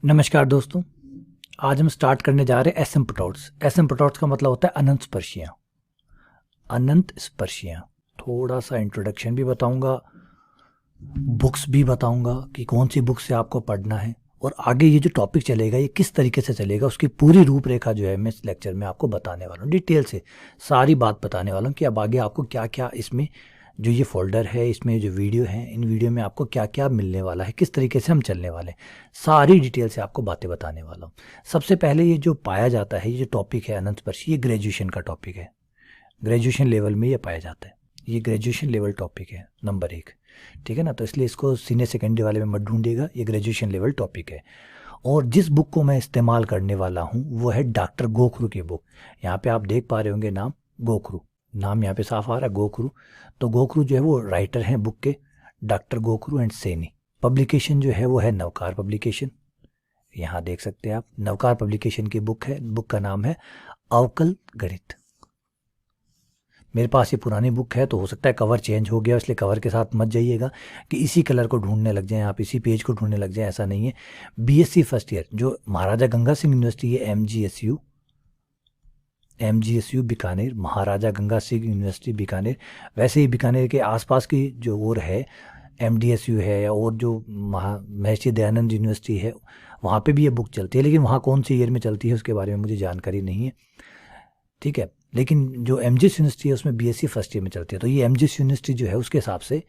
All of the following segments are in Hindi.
नमस्कार दोस्तों। आज हम स्टार्ट करने जा रहे हैं एसिम्पटोट्स। एसिम्पटोट्स का मतलब होता है अनंत स्पर्शियाँ। अनंत स्पर्शियाँ। थोड़ा सा इंट्रोडक्शन भी बताऊंगा, बुक्स भी बताऊंगा कि कौन सी बुक से आपको पढ़ना है, और आगे ये जो टॉपिक चलेगा ये किस तरीके से चलेगा उसकी पूरी रूपरेखा जो है मैं इस लेक्चर में आपको बताने वाला हूँ। डिटेल से सारी बात बताने वाला हूँ कि अब आगे आपको क्या क्या इसमें जो ये फोल्डर है, इसमें जो वीडियो है, इन वीडियो में आपको क्या क्या मिलने वाला है, किस तरीके से हम चलने वाले हैं, सारी डिटेल से आपको बातें बताने वाला हूँ। सबसे पहले ये जो पाया जाता है, ये जो टॉपिक है अनंत स्पर्शी, ये ग्रेजुएशन का टॉपिक है। ग्रेजुएशन लेवल में ये पाया जाता है। ये ग्रेजुएशन लेवल टॉपिक है नंबर 1। ठीक है ना, तो इसलिए इसको सीनियर सेकेंडरी वाले में मत ढूंढिएगा, ये ग्रेजुएशन लेवल टॉपिक है। और जिस बुक को मैं इस्तेमाल करने वाला हूँ वो है डॉक्टर गोखरू की बुक। यहाँ पे आप देख पा रहे होंगे नाम गोखरू, नाम यहाँ पे साफ आ रहा है गोखरू। तो गोखरू जो है वो राइटर हैं बुक के, डॉक्टर गोखरू एंड सैनी। पब्लिकेशन जो है वो है नवकार पब्लिकेशन। यहाँ देख सकते हैं आप, नवकार पब्लिकेशन की बुक है। बुक का नाम है अवकल गणित। मेरे पास ये पुरानी बुक है तो हो सकता है कवर चेंज हो गया, इसलिए कवर के साथ मत जाइएगा कि इसी कलर को ढूंढने लग जाएं, आप इसी पेज को ढूंढने लग जाएं, ऐसा नहीं है। बीएससी फर्स्ट ईयर जो महाराजा गंगा सिंह यूनिवर्सिटी है, एमजीएसयू बीकानेर, महाराजा गंगा सिंह यूनिवर्सिटी बीकानेर। वैसे ही बीकानेर के आसपास की जो और है, एमडीएसयू है, या और जो महर्षि दयानंद यूनिवर्सिटी है, वहाँ पे भी ये बुक चलती है, लेकिन वहाँ कौन सी ईयर में चलती है उसके बारे में मुझे जानकारी नहीं है। ठीक है, लेकिन जो एमजीएस यूनिवर्सिटी है उसमें बीएससी फर्स्ट ईयर में चलती है, तो ये एमजीएस यूनिवर्सिटी जो है उसके हिसाब से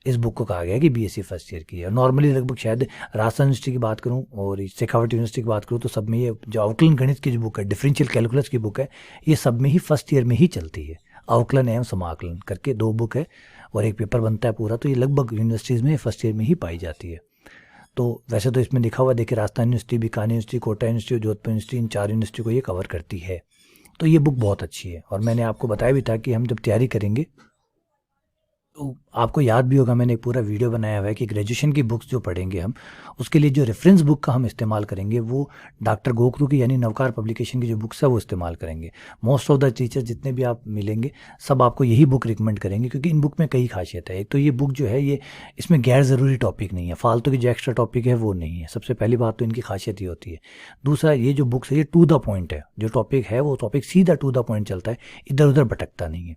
इस बुक को कहा गया है कि बीएससी फर्स्ट ईयर की है। नॉर्मली लगभग शायद राजस्थान यूनिवर्सिटी की बात करूं और शेखावट यूनिवर्सिटी की बात करूं तो सब में ये जो अवकलन गणित की जो बुक है, डिफरेंशियल कैलकुलस की बुक है, ये सब में ही फर्स्ट ईयर में ही चलती है। अवकलन एवं समाकलन करके 2 बुक है और एक पेपर बनता है पूरा, तो ये लगभग यूनिवर्सिटीज़ में फर्स्ट ईयर में ही पाई जाती है। तो वैसे तो इसमें लिखा हुआ देखिए, Rajasthan university, Bikaner university, Kota university, Jodhpur university, इन 4 यूनिवर्सिटी को ये कवर करती है। तो ये बुक बहुत अच्छी है और मैंने आपको बताया भी था कि हम जब तैयारी करेंगे तो आपको याद भी होगा, मैंने एक पूरा वीडियो बनाया हुआ है कि ग्रेजुएशन की बुक्स जो पढ़ेंगे हम, उसके लिए जो रेफरेंस बुक का हम इस्तेमाल करेंगे वो डॉक्टर गोखरू की यानी नवकार पब्लिकेशन की जो बुक्स है वो इस्तेमाल करेंगे। मोस्ट ऑफ द टीचर जितने भी आप मिलेंगे सब आपको यही बुक रिकमेंड करेंगे, क्योंकि इन बुक में कई खासियत है। एक तो ये बुक जो है ये इसमें गैर ज़रूरी टॉपिक नहीं है, फालतू की जो एक्स्ट्रा टॉपिक है वो नहीं है। सबसे पहली बात तो इनकी खासियत ये होती है। दूसरा, ये जो बुक्स है ये टू द पॉइंट है, जो टॉपिक है वो टॉपिक सीधा टू द पॉइंट चलता है, इधर उधर भटकता नहीं है।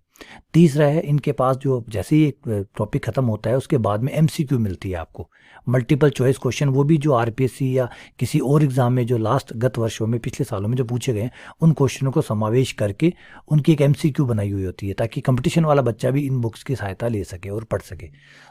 तीसरा है, इनके पास जो जैसे ही एक टॉपिक खत्म होता है उसके बाद में एमसीक्यू मिलती है आपको, मल्टीपल चॉइस क्वेश्चन, वो भी जो आरपीएससी या किसी और एग्जाम में जो लास्ट गत वर्षों में पिछले सालों में जो पूछे गए हैं उन क्वेश्चनों को समावेश करके उनकी एक एमसीक्यू बनाई हुई होती है, ताकि कंपटीशन वाला बच्चा भी इन बुक्स की सहायता ले सके और पढ़ सके।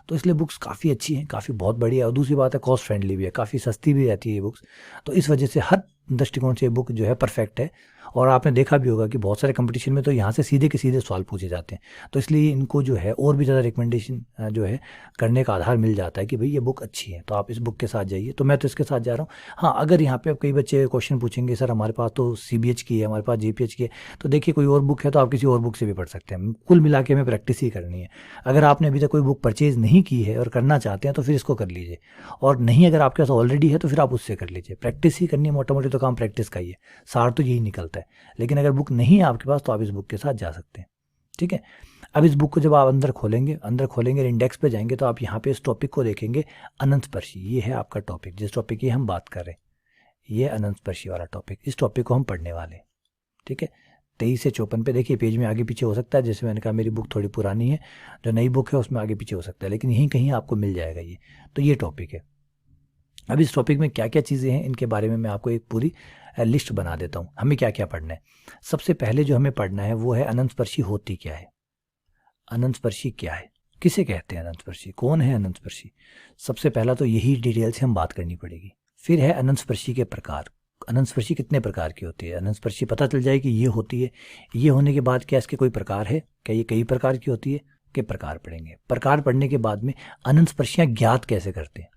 तो इसलिए बुक्स काफ़ी अच्छी हैं, काफ़ी बहुत बढ़िया है। और दूसरी बात है कॉस्ट फ्रेंडली भी है, काफ़ी सस्ती भी रहती है ये बुक्स। तो इस वजह से हर दृष्टिकोण से ये बुक जो है परफेक्ट है। और आपने देखा भी होगा कि बहुत सारे कंपटीशन में तो यहाँ से सीधे के सीधे सवाल पूछे जाते हैं, तो इसलिए इनको जो है और भी ज़्यादा रिकमेंडेशन जो है करने का आधार मिल जाता है कि भाई ये बुक अच्छी है, तो आप इस बुक के साथ जाइए। तो मैं तो इसके साथ जा रहा हूँ। हाँ, अगर यहाँ पे कई बच्चे क्वेश्चन पूछेंगे सर हमारे पास तो सीबीएच की है, हमारे पास जीपीएच की है, तो देखिए कोई और बुक है तो आप किसी और बुक से भी पढ़ सकते हैं। कुल मिला के हमें प्रैक्टिस ही करनी है। अगर आपने अभी तक कोई बुक परचेज नहीं की है और करना चाहते हैं तो फिर इसको कर लीजिए, और नहीं अगर आपके पास ऑलरेडी है तो फिर आप उससे कर लीजिए। प्रैक्टिस ही करनी है, मोटा मोटी तो काम प्रैक्टिस का ही है, सार तो यही निकलता है। लेकिन अगर बुक नहीं है आपके पास तो आप इस बुक के साथ जा सकते हैं। ठीक है, अब इस बुक को जब आप अंदर खोलेंगे इंडेक्स पे जाएंगे तो आप यहाँ पे इस टॉपिक को देखेंगे, अनंत स्पर्शी। ये है आपका टॉपिक, जिस टॉपिक की हम बात कर रहे हैं, ये अनंत स्पर्शी वाला टॉपिक, इस टॉपिक को हम पढ़ने वाले हैं। ठीक है, 23 से 54 पे देखिए, पेज में आगे पीछे हो सकता है, जैसे मैंने कहा मेरी बुक थोड़ी पुरानी है, जो नई बुक है उसमें आगे पीछे हो सकता है, लेकिन यहीं कहीं आपको मिल जाएगा ये। तो ये टॉपिक है। अब इस टॉपिक में क्या क्या चीज़ें हैं इनके बारे में मैं आपको एक पूरी लिस्ट बना देता हूँ, हमें क्या क्या पढ़ना है। सबसे पहले जो हमें पढ़ना है वो है अनंत स्पर्शी होती क्या है। अनंत स्पर्शी क्या है, किसे कहते हैं अनंत स्पर्शी, कौन है अनंत स्पर्शी। सबसे पहला तो यही डिटेल से हम बात करनी पड़ेगी। फिर है अनंत स्पर्शी के प्रकार, अनंत स्पर्शी कितने प्रकार की होती है। अनंत स्पर्शी पता चल जाए कि ये होती है, ये होने के बाद क्या इसके कोई प्रकार है, क्या ये कई प्रकार की होती है, के प्रकार पढ़ेंगे। प्रकार पढ़ने के बाद में अनंत स्पर्शियाँ ज्ञात कैसे करते हैं।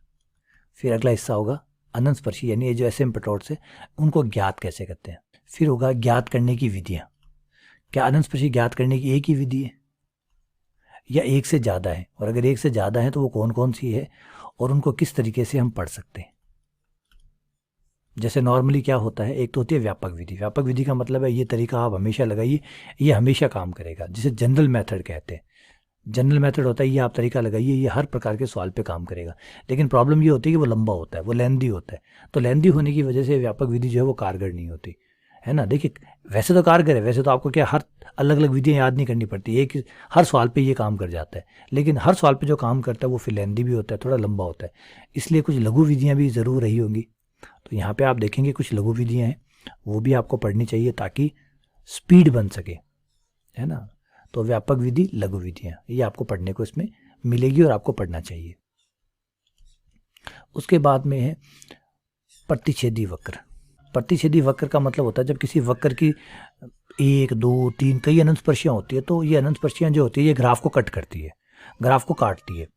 फिर अगला हिस्सा होगा अनंत स्पर्शी यानी ये जो एसिम्पटोट्स है उनको ज्ञात कैसे करते हैं। फिर होगा ज्ञात करने की विधियाँ, क्या अनंत स्पर्शी ज्ञात करने की एक ही विधि है या एक से ज़्यादा है, और अगर एक से ज़्यादा है तो वो कौन कौन सी है और उनको किस तरीके से हम पढ़ सकते हैं। जैसे नॉर्मली क्या होता है, एक तो होती है व्यापक विधि। व्यापक विधि का मतलब है ये तरीका आप हमेशा लगाइए, ये हमेशा काम करेगा, जिसे जनरल मेथड कहते हैं। जनरल मेथड होता है, ये आप तरीका लगाइए, ये हर प्रकार के सवाल पे काम करेगा। लेकिन प्रॉब्लम ये होती है कि वो लंबा होता है, वो लेंदी होता है। तो लेंदी होने की वजह से व्यापक विधि जो है वो कारगर नहीं होती है ना। देखिए वैसे तो कारगर है, वैसे तो आपको क्या हर अलग अलग विधियाँ याद नहीं करनी पड़ती, एक हर सवाल पे ये काम कर जाता है। लेकिन हर सवाल पे जो काम करता है वो फिर लेंदी भी होता है, थोड़ा लंबा होता है। इसलिए कुछ लघु विधियाँ भी ज़रूर रही होंगी। तो यहाँ पे आप देखेंगे कुछ लघु विधियाँ हैं, वो भी आपको पढ़नी चाहिए ताकि स्पीड बन सके, है ना। तो व्यापक विधि, लघु विधियाँ, ये आपको पढ़ने को इसमें मिलेगी और आपको पढ़ना चाहिए। उसके बाद में है प्रतिच्छेदी वक्र। प्रतिच्छेदी वक्र का मतलब होता है जब किसी वक्र की 1, 2, 3 कई अनंतस्पर्शियाँ होती है, तो ये अनंतस्पर्शियाँ जो होती है ये ग्राफ को कट करती है, ग्राफ को काटती है।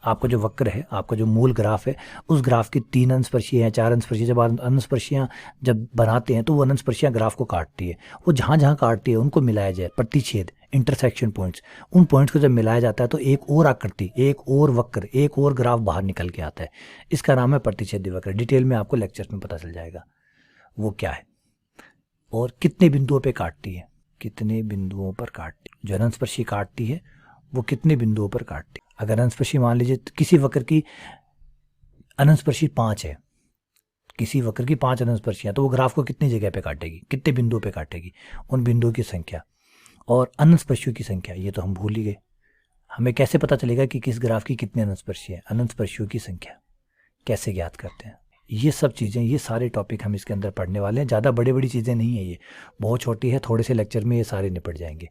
आपका जो वक्र है, आपका जो मूल ग्राफ है, उस ग्राफ की 3 अनंतस्पर्शियाँ हैं, 4 अनंतस्पर्शियाँ, जब अनंतस्पर्शियाँ जब बनाते हैं तो वो अनंतस्पर्शियाँ ग्राफ को काटती है। वो जहाँ जहाँ काटती है उनको मिलाया जाए, प्रतिच्छेद, इंटरसेक्शन पॉइंट्स, उन पॉइंट्स को जब मिलाया जाता है तो एक और आकृति, एक और वक्र, एक और ग्राफ बाहर निकल के आता है। इसका नाम है प्रतिच्छेदी वक्र। डिटेल में आपको लेक्चर में पता चल जाएगा वो क्या है और कितने बिंदुओं पे काटती है, कितने बिंदुओं पर काटती है। जो अनंतस्पर्शी काटती है वो कितने बिंदुओं पर काटती है। अगर अनंतस्पर्शी मान लीजिए किसी वक्र की अनंतस्पर्शी 5 है, किसी वक्र की 5 अनंतस्पर्शियाँ, तो वो ग्राफ को कितनी जगह पे काटेगी, कितने बिंदुओं पे काटेगी, उन बिंदुओं की संख्या और अनंतस्पर्शियों की संख्या, ये तो हम भूल ही गए। हमें कैसे पता चलेगा कि किस ग्राफ की कितनी अनंतस्पर्शी है, अनंतस्पर्शियों की संख्या कैसे ज्ञात करते हैं। ये सब चीज़ें, ये सारे टॉपिक हम इसके अंदर पढ़ने वाले हैं। ज़्यादा बड़ी बड़ी चीज़ें नहीं है, ये बहुत छोटी है, थोड़े से लेक्चर में ये सारे निपट जाएंगे।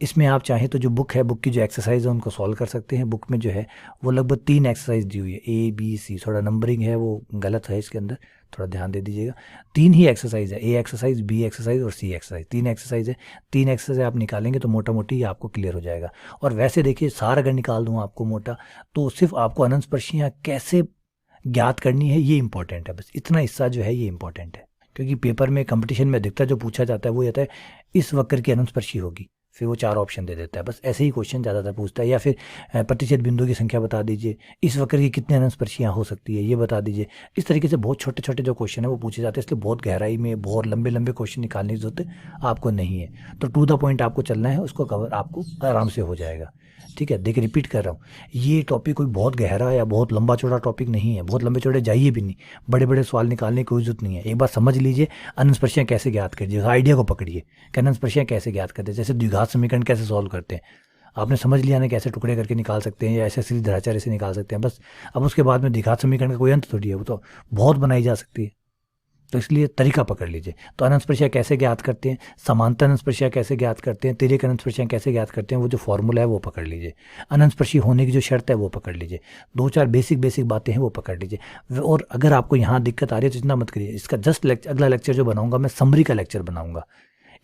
इसमें आप चाहें तो जो बुक है, बुक की जो एक्सरसाइज है उनको सॉल्व कर सकते हैं। बुक में जो है वो लगभग 3 एक्सरसाइज दी हुई है, ABC, थोड़ा नंबरिंग है वो गलत है इसके अंदर, थोड़ा ध्यान दे दीजिएगा। 3 ही एक्सरसाइज है, A एक्सरसाइज, B एक्सरसाइज और C एक्सरसाइज, 3 एक्सरसाइज है। 3 एक्सरसाइज आप निकालेंगे तो मोटा मोटी आपको क्लियर हो जाएगा। और वैसे देखिए सार अगर निकाल दूँ आपको मोटा, तो सिर्फ आपको अनंतस्पर्शियाँ कैसे ज्ञात करनी है ये इंपॉर्टेंट है, बस इतना हिस्सा जो है ये इंपॉर्टेंट है। क्योंकि पेपर में कंपटीशन में अधिकतर जो पूछा जाता है वो होता है इस वक्र की अनंतस्पर्शी होगी, फिर वो 4 ऑप्शन दे देता है, बस ऐसे ही क्वेश्चन ज़्यादातर पूछता है। या फिर प्रतिच्छेद बिंदु की संख्या बता दीजिए, इस वक्र की कितनी अनंतस्पर्शियाँ हो सकती है ये बता दीजिए। इस तरीके से बहुत छोटे छोटे जो क्वेश्चन है वो पूछे जाते हैं, इसलिए बहुत गहराई में बहुत लंबे लंबे क्वेश्चन निकालने की जरूरत आपको नहीं है। तो टू द पॉइंट आपको चलना है, उसको कवर आपको आराम से हो जाएगा। ठीक है, देखिए रिपीट कर रहा हूँ, ये टॉपिक कोई बहुत गहरा या बहुत लंबा चौड़ा टॉपिक नहीं है, बहुत लंबे चौड़े जाइए भी नहीं, बड़े बड़े सवाल निकालने की कोई जरूरत नहीं है। एक बार समझ लीजिए अनंतस्पर्शियाँ कैसे ज्ञात कीजिए, आइडिया को पकड़िए कि अनंतस्पर्शियाँ कैसे ज्ञात करते हैं। जैसे द्विघात समीकरण कैसे सॉल्व करते हैं, आपने समझ लिया ना, कैसे टुकड़े करके निकाल सकते हैं या ऐसे सीधी धराचार्य से निकाल सकते हैं बस। अब उसके बाद में द्विघात समीकरण का कोई अंत थोड़ी है, वो तो बहुत बनाई जा सकती है। तो इसलिए तरीका पकड़ लीजिए। तो अनंतस्पर्शियाँ कैसे ज्ञात करते हैं, समांतर अनंतस्पर्शियाँ कैसे ज्ञात करते हैं, तिर्यक अनंतस्पर्शियाँ कैसे ज्ञात करते हैं, वो जो फॉर्मूला है वो पकड़ लीजिए। अनंतस्पर्शी होने की जो शर्त है वो पकड़ लीजिए। 2-4 बेसिक बातें हैं वो पकड़ लीजिए। और अगर आपको यहाँ दिक्कत आ रही है तो चिंता मत करिए, इसका जस्ट अगला लेक्चर जो बनाऊंगा मैं समरी का लेक्चर बनाऊंगा।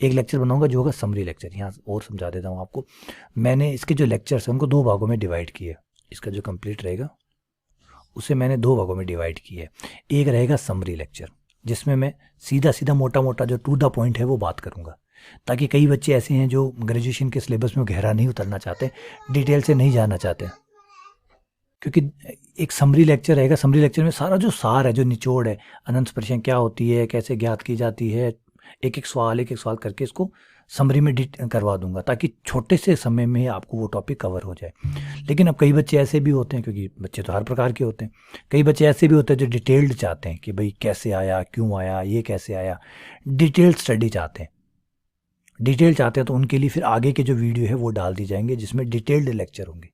एक लेक्चर बनाऊंगा जो होगा समरी लेक्चर। यहाँ और समझा देता हूँ आपको, मैंने इसके जो लेक्चर्स हैं उनको 2 भागों में डिवाइड किए। इसका जो कंप्लीट रहेगा उसे मैंने 2 भागों में डिवाइड किया है। एक रहेगा समरी लेक्चर जिसमें मैं सीधा मोटा मोटा जो टू द पॉइंट है वो बात करूँगा, ताकि कई बच्चे ऐसे हैं जो ग्रेजुएशन के सिलेबस में गहरा नहीं उतरना चाहते, डिटेल से नहीं जाना चाहते। क्योंकि एक समरी लेक्चर रहेगा, समरी लेक्चर में सारा जो सार है, जो निचोड़ है, अनंतस्पर्शियाँ क्या होती है, कैसे ज्ञात की जाती है, एक एक सवाल करके इसको समरी में करवा दूंगा, ताकि छोटे से समय में आपको वो टॉपिक कवर हो जाए। लेकिन अब कई बच्चे ऐसे भी होते हैं, क्योंकि बच्चे तो हर प्रकार के होते हैं, कई बच्चे ऐसे भी होते हैं जो डिटेल्ड चाहते हैं कि भाई कैसे आया, क्यों आया, ये कैसे आया, डिटेल्ड स्टडी चाहते हैं। डिटेल चाहते हैं तो उनके लिए फिर आगे के जो वीडियो है वो डाल दी जाएंगे जिसमें डिटेल्ड लेक्चर होंगे।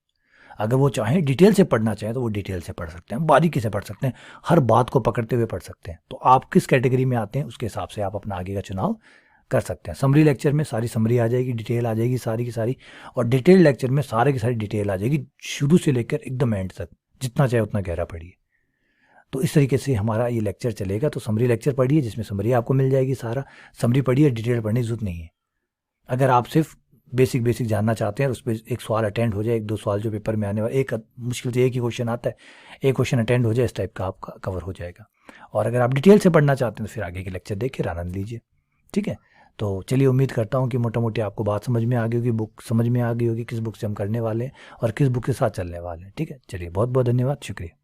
अगर वो चाहें डिटेल से पढ़ना चाहें तो वो डिटेल से पढ़ सकते हैं, बारीकी से पढ़ सकते हैं, हर बात को पकड़ते हुए पढ़ सकते हैं। तो आप किस कैटेगरी में आते हैं उसके हिसाब से आप अपना आगे का चुनाव कर सकते हैं। समरी लेक्चर में सारी समरी आ जाएगी, डिटेल आ जाएगी सारी की सारी, और डिटेल लेक्चर में सारे की सारी डिटेल आ जाएगी शुरू से लेकर एकदम एंड तक, जितना चाहे उतना गहरा पढ़िए। तो इस तरीके से हमारा ये लेक्चर चलेगा। तो समरी लेक्चर पढ़िए जिसमें समरी आपको मिल जाएगी, सारा समरी पढ़िए, डिटेल पढ़ने की जरूरत नहीं है। अगर आप सिर्फ बेसिक जानना चाहते हैं, उस पर एक सवाल अटेंड हो जाए, 1-2 सवाल जो पेपर में आने वाले, एक मुश्किल से एक ही क्वेश्चन आता है, एक क्वेश्चन अटेंड हो जाए, इस टाइप का आपका कवर हो जाएगा। और अगर आप डिटेल से पढ़ना चाहते हैं तो फिर आगे के लेक्चर देखिए, आनंद लीजिए। ठीक है, तो चलिए उम्मीद करता हूँ कि मोटा मोटी आपको बात समझ में आ गई होगी, बुक समझ में आ गई होगी, किस बुक से हम करने वाले हैं और किस बुक के साथ चलने वाले हैं। ठीक है, चलिए बहुत बहुत धन्यवाद, शुक्रिया।